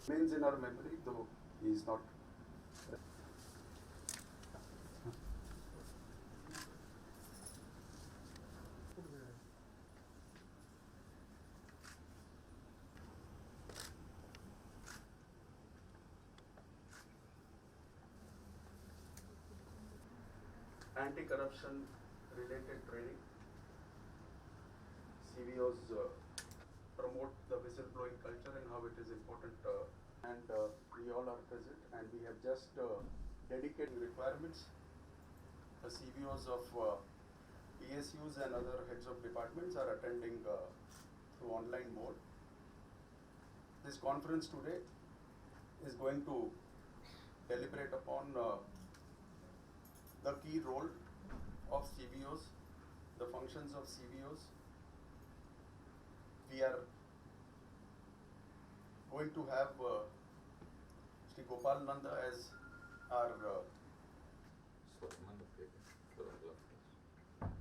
Remains in our memory, though he is not. Anti-corruption related training. CVOs promote the whistleblowing culture and how it is important, and we all are present, and we have just dedicated requirements. The CVOs of PSUs and other heads of departments are attending through online mode. This conference today is going to deliberate upon the key role of CVOs, the functions of CVOs. We are going to have Sri Gopal Nanda as our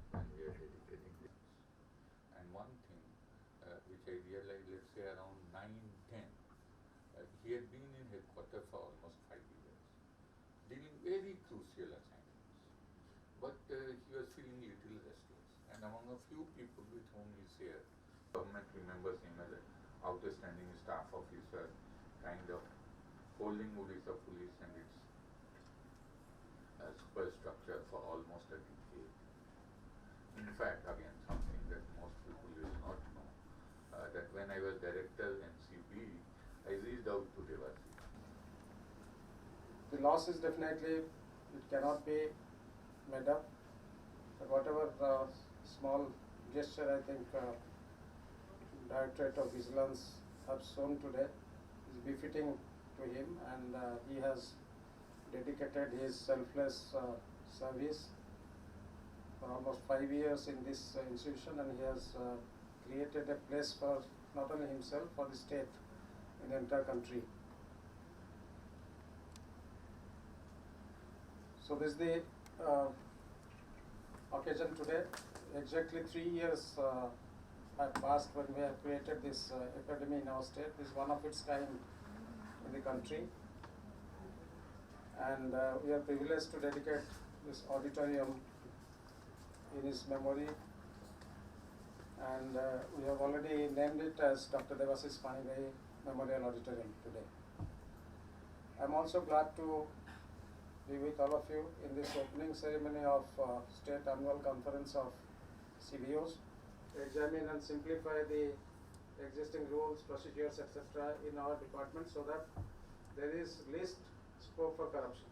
and we are dedicating this. And one thing which I realized, let's say around 9-10, he had been in headquarters for almost 5 years, dealing very crucial assignments. But he was feeling little restless. And among a few people with whom he shared, government remembers him as an outstanding staff officer, kind of holding Odisha police and its superstructure for almost a decade. In fact, again, something that most people will not know, that when I was director in CP, I reached out to Debasis. The loss is definitely, it cannot be made up, but whatever small gesture I think Directorate of Vigilance have shown today is befitting to him, and he has dedicated his selfless service for almost 5 years in this institution, and he has created a place for not only himself, for the state in the entire country. So this is the occasion today. Exactly 3 years have passed when we have created this academy in our state. This is one of its kind in the country, and we are privileged to dedicate this auditorium in his memory, and we have already named it as Dr. Debasis Panigrahi Memorial Auditorium today. I am also glad to be with all of you in this opening ceremony of State Annual Conference of CVOs to examine and simplify the existing rules, procedures, etc. in our department so that there is least scope for corruption.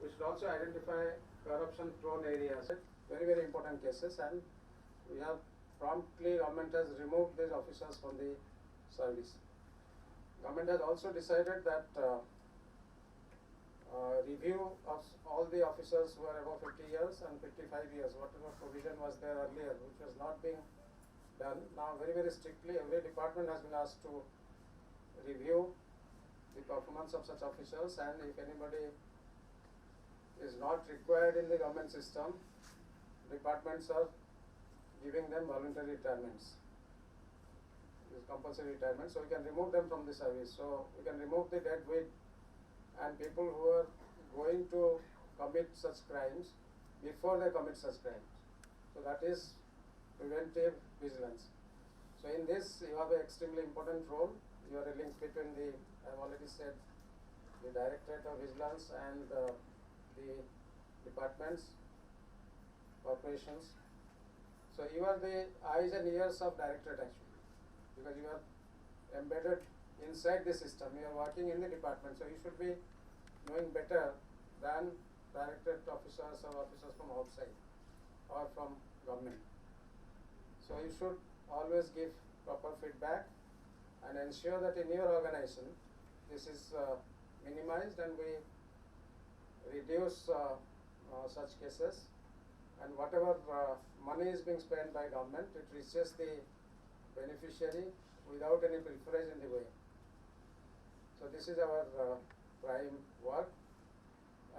We should also identify corruption prone areas, very, very important cases, and we have promptly, government has removed these officers from the service. Government has also decided that review of all the officers who are above 50 years and 55 years, whatever provision was there earlier, which was not being done. Now very, very strictly, every department has been asked to review the performance of such officers, and if anybody is not required in the government system, departments are giving them voluntary retirements. This compulsory retirement, so we can remove them from the service. So we can remove the dead weight and people who are going to commit such crimes before they commit such crimes. So that is preventive vigilance. So in this you have an extremely important role. You are a link between the, I have already said, the Directorate of Vigilance and the departments, corporations. So you are the eyes and ears of Directorate actually, because you are embedded inside the system. You are working in the department, so you should be knowing better than Directorate officers or officers from outside or from government. So you should always give proper feedback and ensure that in your organization this is minimized and we reduce such cases, and whatever money is being spent by government, it reaches the beneficiary without any pilferage in the way. So this is our prime work.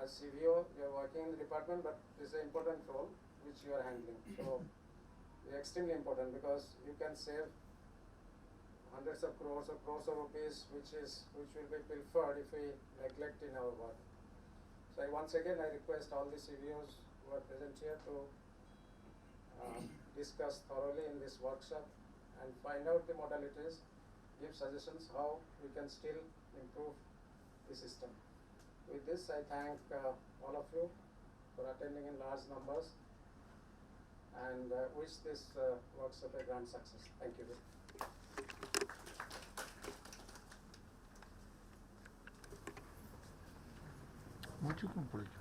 As CVO, you are working in the department, but this is an important role which you are handling. So it's extremely important because you can save hundreds of crores or crores of rupees which will be pilfered if we neglect in our work. So once again I request all the CVOs who are present here to discuss thoroughly in this workshop and find out the modalities, give suggestions how we can still improve the system. With this, I thank all of you for attending in large numbers and wish this workshop a grand success. Thank you. Mucho complejo.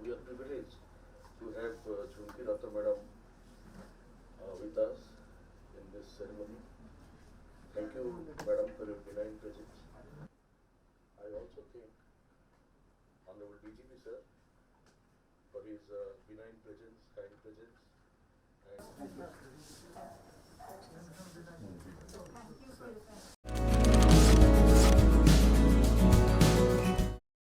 We are privileged to have Jhunki Dr. Madam with us in this ceremony. Thank you, Madam, for your benign presence. I also thank Honorable DGP Sir for his benign presence, kind presence, and